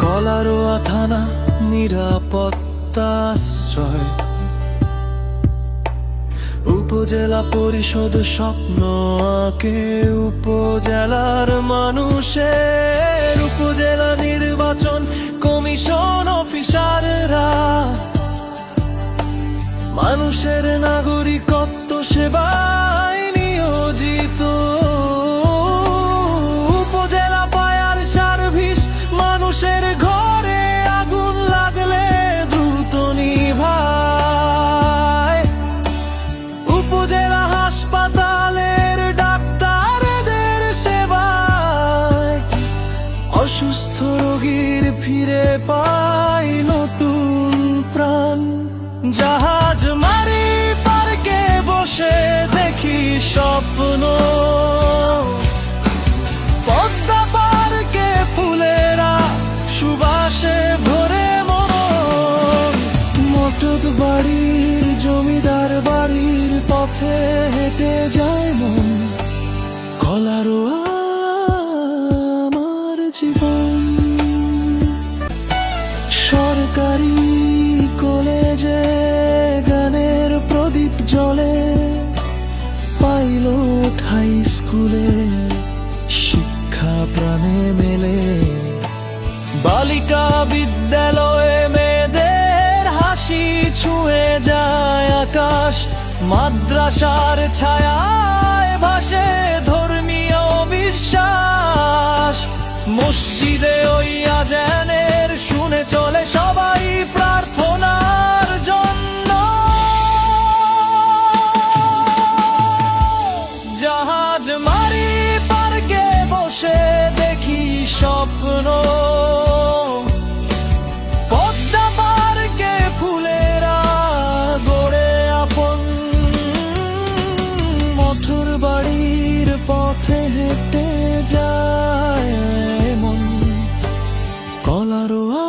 কলারোয়া থানা নিরাপত্তা আশ্রয়, উপজেলা পরিষদ স্বপ্ন আঁকে উপজেলার মানুষের, উপজেলা নির্বাচন কমিশন অফিসাররা মানুষের নাগরিকত্ব সেবায় নিয়োজিত, উপজেলা ফায়ার সার্ভিস মানুষের ঘরে আগুন লাগলে দ্রুত নিভায়, উপজেলা হাসপাতালের ডাক্তারদের সেবায় অসুস্থ রোগীর ফিরে পায় নতুন প্রাণ। জাহাজ মারি পার্কে বসে দেখি স্বপ্ন, পদ্মা পার্কে ফুলেরা সুবাসে ভরে মন, মটদ বাড়ির জমিদার বাড়ির পথে হেঁটে যায় মন, কলারোয়া আমার জীবন। সরকারি কলেজে গানের প্রদীপ জ্বলে, পাইলট হাই স্কুলে শিক্ষা প্রাণে মেলে, বালিকা বিদ্যালয়ে মেয়েদের হাসি ছুঁয়ে যায় আকাশ, মাদ্রাসার ছায়ায় ভাসে ধর্মীয় বিশ্বাস, মসজিদে ওই আজানের শুনে চলে সবাই প্রার্থনার জন্য, জাহাজ মারি পার্কে বসে দেখি স্বপ্ন, পদ্মা পার্কে ফুলেরা গড়ে আপন, মথুর বাড়ির পথে হেঁটে যায় মন, কলারোয়া